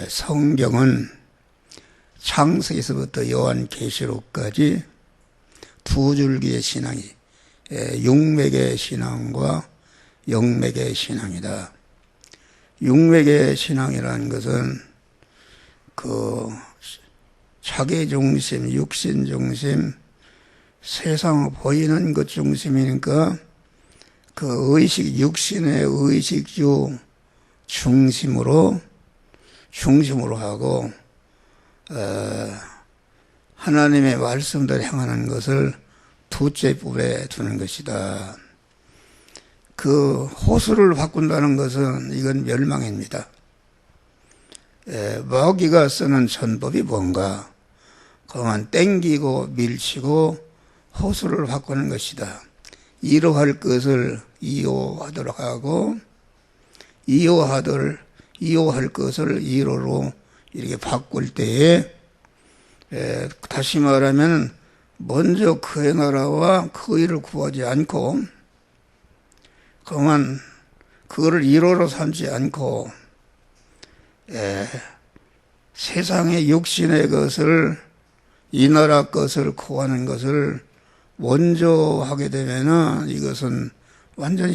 성경은 창세기서부터 요한계시록까지 두 줄기의 신앙이 육맥의 신앙과 영맥의 신앙이다. 육맥의 신앙이라는 것은 그 자기 중심, 육신 중심, 세상 보이는 것 중심이니까 그 의식, 육신의 의식주 중심으로 하고 하나님의 말씀대로 행하는 것을 둘째 부분에 두는 것이다. 그 호수를 바꾼다는 것은 이건 멸망입니다. 마귀가 쓰는 전법이 뭔가? 그만 땡기고 밀치고 호수를 바꾸는 것이다. 이로할 것을 이호하도록 하고 이호할 것을 이로로 이렇게 바꿀 때에 다시 말하면 먼저 그의 나라와 그 일을 구하지 않고 그만 그거를 이로로 삼지 않고 세상의 육신의 것을 이 나라 것을 구하는 것을 먼저 하게 되면은 이것은 완전히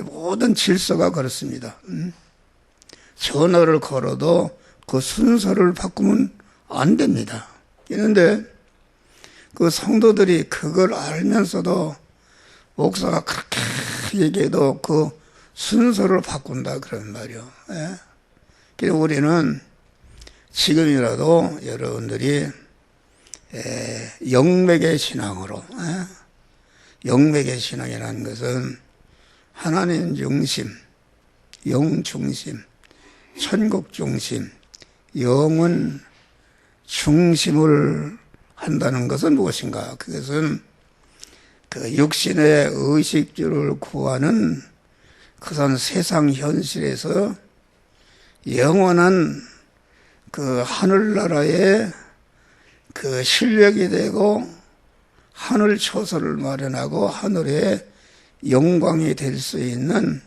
모든 질서가 그렇습니다. 전화를 걸어도 그 순서를 바꾸면 안 됩니다. 그런데 그 성도들이 그걸 알면서도 목사가 그렇게 얘기해도 그 순서를 바꾼다 그런 말이요. 그래서 우리는 지금이라도 여러분들이 영맥의 신앙으로 영맥의 신앙이라는 것은 하나님 중심, 영 중심, 천국 중심, 영은 중심을 한다는 것은 무엇인가? 그것은 그 육신의 의식주를 구하는 그런 세상 현실에서 영원한 그 하늘나라의 그 실력이 되고 하늘 초소를 마련하고 하늘의 영광이 될 수 있는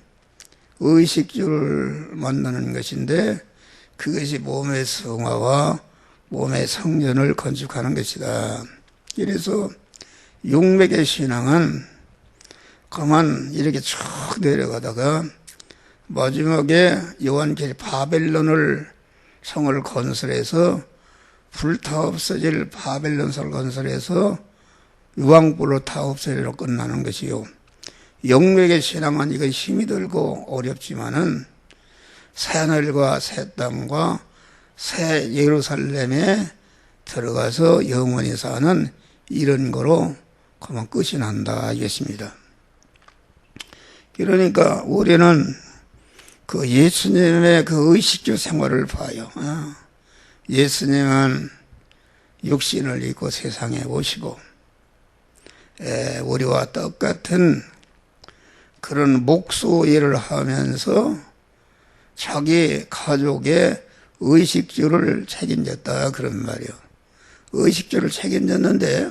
의식주를 만드는 것인데 그것이 몸의 성화와 몸의 성전을 건축하는 것이다. 그래서 육맥의 신앙은 그만 이렇게 쭉 내려가다가 마지막에 요한계시 바벨론을 성을 건설해서 불타 없어질 바벨론 성을 건설해서 유황불로 타 없어지로 끝나는 것이요. 영맥의 신앙은 이건 힘이 들고 어렵지만은 새하늘과 새 땅과 새 예루살렘에 들어가서 영원히 사는 이런 거로 그만 끝이 난다 이것입니다. 그러니까 우리는 그 예수님의 그 의식주 생활을 봐요. 예수님은 육신을 입고 세상에 오시고 우리와 똑같은 그런 목수 일을 하면서 자기 가족의 의식주를 책임졌다 그런 말이요. 의식주를 책임졌는데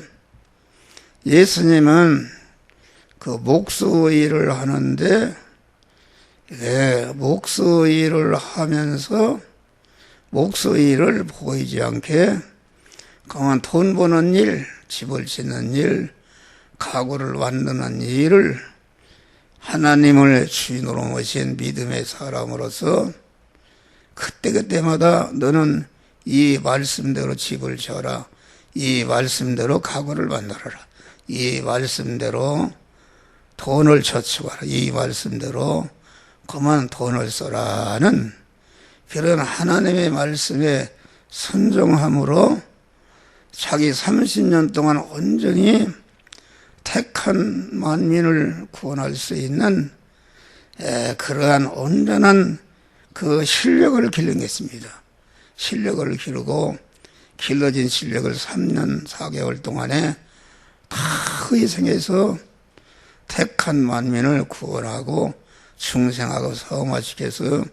예수님은 그 목수 일을 하는데 목수 일을 하면서 목수 일을 보이지 않게 그만 돈 버는 일, 집을 짓는 일, 가구를 만드는 일을 하나님을 주인으로 모신 믿음의 사람으로서 그때그때마다 너는 이 말씀대로 집을 지어라. 이 말씀대로 가구를 만들어라. 이 말씀대로 돈을 저축하라. 이 말씀대로 그만 돈을 써라는 그런 하나님의 말씀에 순종함으로 자기 30년 동안 온전히 택한 만민을 구원할 수 있는 그러한 온전한 그 실력을 기르겠습니다. 실력을 기르고 길러진 실력을 3년 4개월 동안에 다 희생해서 택한 만민을 구원하고 중생하고 성화시켜서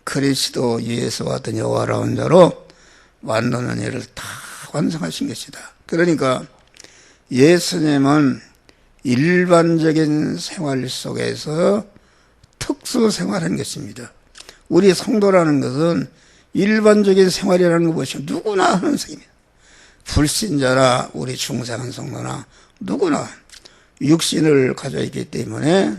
그리스도 예수와 같은 여호와라운 자로 만드는 일을 다 완성하신 것이다. 그러니까 예수님은 일반적인 생활 속에서 특수 생활한 것입니다. 우리 성도라는 것은 일반적인 생활이라는 것이 누구나 하는 생입니다. 불신자나 우리 중생한 성도나 누구나 육신을 가지고 있기 때문에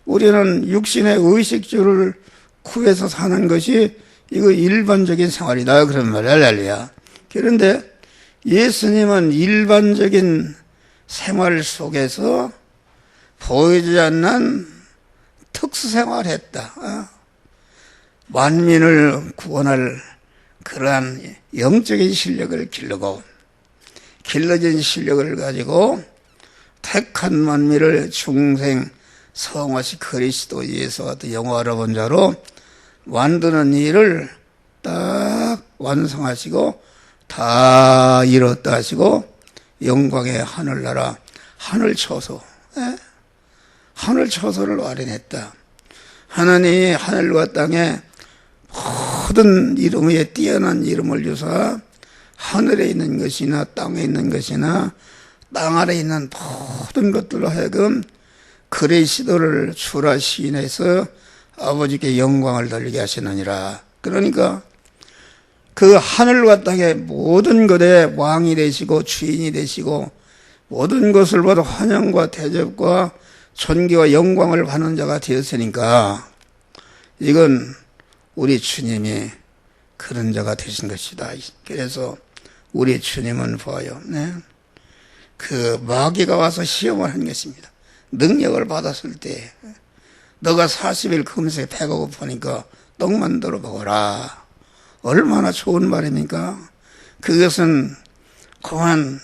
우리는 육신의 의식주를 구해서 사는 것이 이거 일반적인 생활이다 그런 말이야. 할렐루야. 그런데 예수님은 일반적인 생활 속에서 보이지 않는 특수생활을 했다. 만민을 구원할 그러한 영적인 실력을 길러진 실력을 가지고 택한 만민을 중생 성화시 그리스도 예수 같은 영화로 본 자로 만드는 일을 딱 완성하시고 다 이뤘다 하시고 영광의 하늘나라 하늘초소를 마련했다. 하나님이 하늘과 땅에 모든 이름 위에 뛰어난 이름을 주사 하늘에 있는 것이나 땅에 있는 것이나 땅 아래 있는 모든 것들로 하여금 그리스도를 주라 시인해서 아버지께 영광을 돌리게 하시느니라. 그러니까 그 하늘과 땅의 모든 것에 왕이 되시고 주인이 되시고 모든 것을 봐도 환영과 대접과 존귀와 영광을 받는 자가 되었으니까 이건 우리 주님이 그런 자가 되신 것이다. 그래서 우리 주님은 봐요. 그 마귀가 와서 시험을 한 것입니다. 능력을 받았을 때 너가 40일 금세 배가 고프니까 떡 만들어 먹어라. 얼마나 좋은 말입니까? 그것은 그만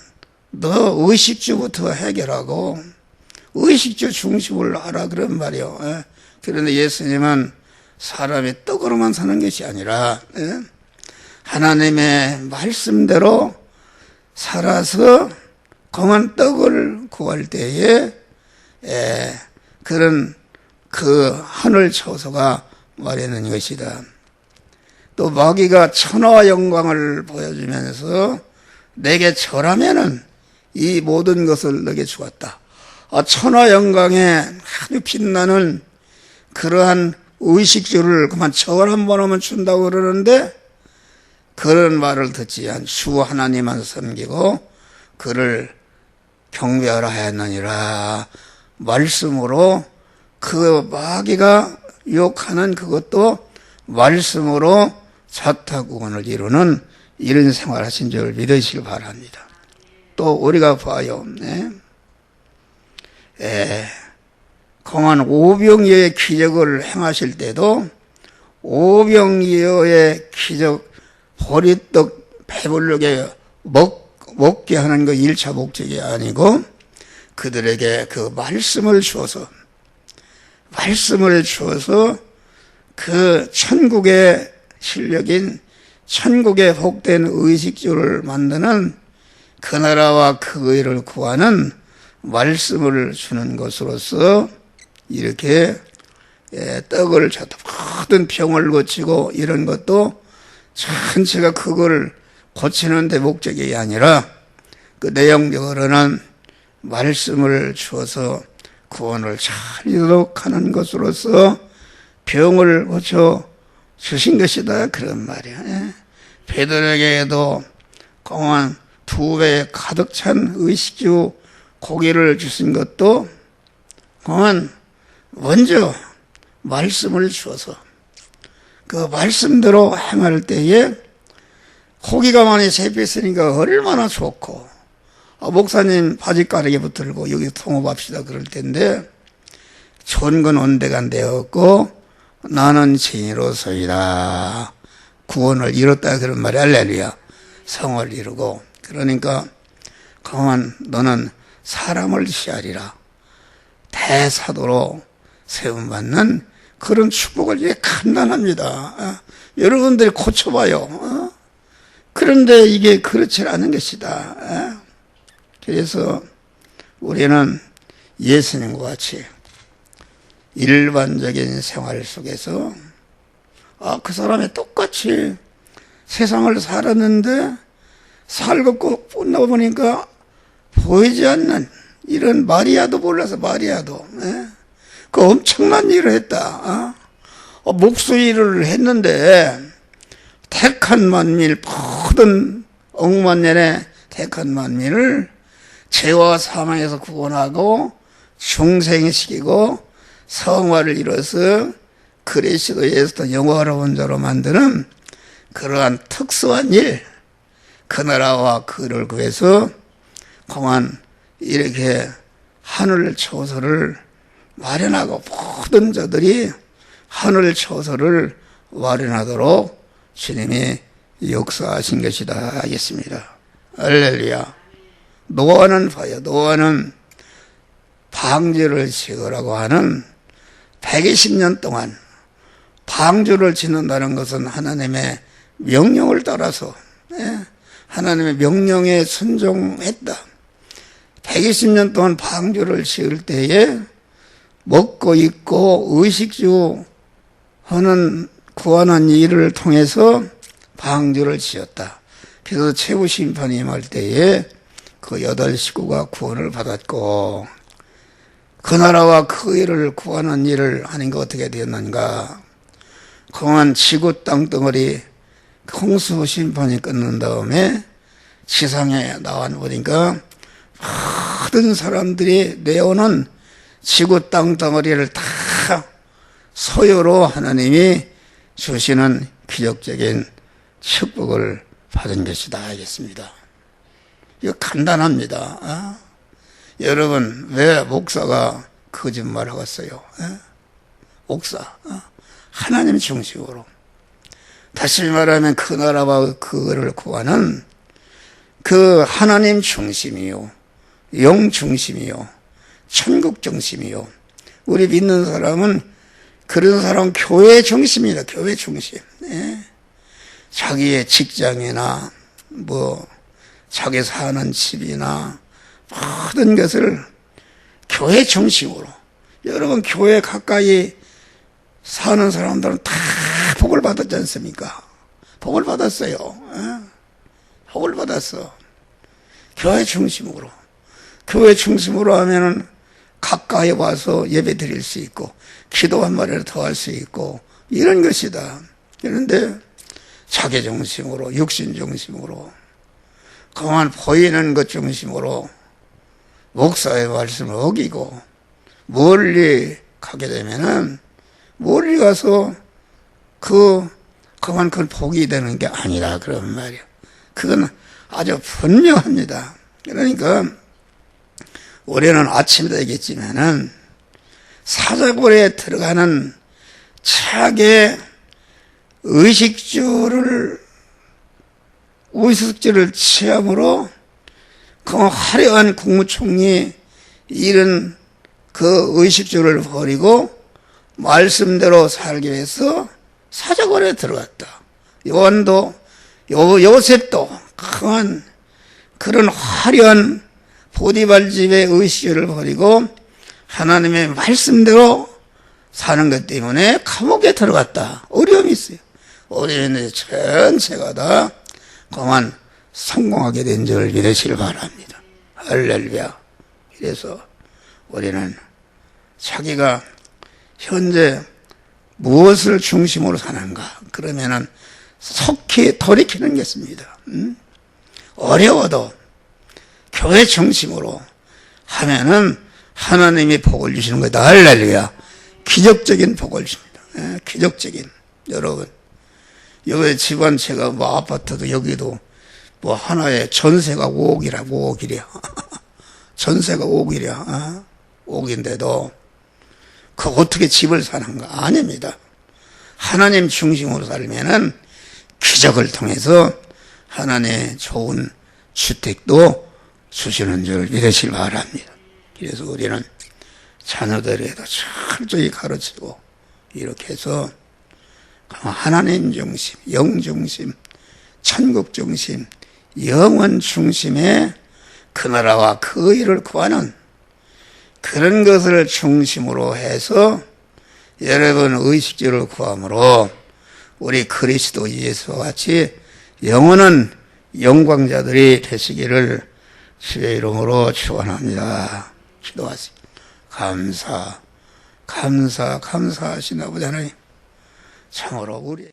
너 의식주부터 해결하고 의식주 중심을 하라 그런 말이요. 그런데 예수님은 사람이 떡으로만 사는 것이 아니라 하나님의 말씀대로 살아서 그만 떡을 구할 때에 그런 그 하늘 초소가 마련한 것이다. 또 마귀가 천하와 영광을 보여주면서 내게 절하면은 이 모든 것을 너에게 주었다. 천하 영광에 아주 빛나는 그러한 의식주를 그만 절 한 번 하면 준다고 그러는데 그런 말을 듣지 않 주 하나님만 섬기고 그를 경배하라 하였느니라. 말씀으로 그 마귀가 유혹하는 그것도 말씀으로 자타구원을 이루는 이런 생활하신 줄 믿으시길 바랍니다. 또 우리가 봐요. 공안 오병이어의 기적을 행하실 때도 오병이어의 기적 보리떡 배부르게 먹게 하는 거 1차 목적이 아니고 그들에게 그 말씀을 주어서 그 천국의 실력인 천국의 복된 의식주를 만드는 그 나라와 그 의를 구하는 말씀을 주는 것으로서 이렇게 떡을 줬다. 모든 병을 고치고 이런 것도 전체가 그걸 고치는 데 목적이 아니라 그 내용적으로는 말씀을 주어서 구원을 잘 이룩하는 것으로서 병을 고쳐 주신 것이다 그런 말이야. 베드로에게도 공안 2배 가득 찬 의식주 고기를 주신 것도 공안 먼저 말씀을 주어서 그 말씀대로 행할 때에 고기가 많이 잡혔으니까 얼마나 좋고 목사님 바지가르기 붙들고 여기 통업합시다 그럴 텐데 좋은 건 온데간데 없고 나는 진이로서이다. 구원을 이뤘다 그런 말이 할렐루야. 성을 이루고 그러니까 그만 너는 사람을 시하리라. 대사도로 세움받는 그런 축복을 이게 간단합니다. 여러분들이 고쳐봐요. 그런데 이게 그렇지 않은 것이다. 그래서 우리는 예수님과 같이 일반적인 생활 속에서 그 사람이 똑같이 세상을 살았는데 살고 끝나보니까 보이지 않는 이런 마리아도 몰라서 마리아도 그 엄청난 일을 했다. 목수 일을 했는데 택한 만민, 모든 억만년의 택한 만민을 죄와 사망에서 구원하고 중생시키고 성화를 이뤄서 그리스도 예수도 영화로운 자로 만드는 그러한 특수한 일, 그 나라와 그를 구해서 그만 이렇게 하늘 초소를 마련하고 모든 자들이 하늘 초소를 마련하도록 주님이 역사하신 것이다 하겠습니다. 할렐루야. 노아는 방주를 지으라고 하는 120년 동안 방주를 짓는다는 것은 하나님의 명령을 따라서 하나님의 명령에 순종했다. 120년 동안 방주를 지을 때에 먹고 입고 의식주 하는 구원한 일을 통해서 방주를 지었다. 그래서 최후 심판이 임할 때에 그 8식구가 구원을 받았고, 그 나라와 그 일을 구하는 일을 하는 게 어떻게 되었는가? 그동안 지구 땅덩어리 홍수 심판이 끝난 다음에 지상에 나와보니까 모든 사람들이 내오는 지구 땅덩어리를 다 소유로 하나님이 주시는 기적적인 축복을 받은 것이다 하겠습니다. 이거 간단합니다. 여러분, 왜 목사가 거짓말을 했어요? 목사, 하나님 중심으로. 다시 말하면 그 나라와 그거를 구하는 그 하나님 중심이요, 영 중심이요, 천국 중심이요. 우리 믿는 사람은 그런 사람은 교회 중심이다. 교회 중심. 자기의 직장이나 자기 사는 집이나 모든 것을 교회 중심으로. 여러분, 교회 가까이 사는 사람들은 다 복을 받았지 않습니까? 복을 받았어요. 복을 받았어. 교회 중심으로. 교회 중심으로 하면은 가까이 와서 예배 드릴 수 있고, 기도 한 마디를 더 할 수 있고, 이런 것이다. 그런데 자기 중심으로, 육신 중심으로, 그만 보이는 것 중심으로 목사의 말씀을 어기고 멀리 가게 되면은 멀리 가서 그만 그건 복이 되는 게 아니라 그런 말이에요. 그건 아주 분명합니다. 그러니까 우리는 아침에 되겠지만은 사자골에 들어가는 차게 의식주를 취함으로 그 화려한 국무총리 이런 그 의식주를 버리고 말씀대로 살기 위해서 사자골에 들어갔다. 요셉도 강한 그런 화려한 보디발 집의 의식주를 버리고 하나님의 말씀대로 사는 것 때문에 감옥에 들어갔다. 어려움이 있어요. 어려움이 있는데 전체가 다 그만 성공하게 된 줄 믿으시길 바랍니다. 할렐루야. 그래서 우리는 자기가 현재 무엇을 중심으로 사는가? 그러면은 속히 돌이키는 것입니다. 어려워도 교회 중심으로 하면은 하나님이 복을 주시는 거다. 할렐루야. 기적적인 복을 줍니다. 기적적인. 여러분, 여기 집안 제가 아파트도 여기도 하나에 전세가 5억이랴. 전세가 5억이랴. 5억인데도 그 어떻게 집을 사는가? 아닙니다. 하나님 중심으로 살면은 기적을 통해서 하나님의 좋은 주택도 주시는 줄 믿으시길 바랍니다. 그래서 우리는 자녀들에도 철저히 가르치고 이렇게 해서 하나님 중심, 영 중심, 천국 중심, 영원 중심의 그 나라와 그 일을 구하는 그런 것을 중심으로 해서 여러분 의식주를 구함으로 우리 그리스도 예수와 같이 영원한 영광자들이 되시기를 주의 이름으로 축원합니다. 기도하세요. 감사하신 아버지 하나님, 참으로 우리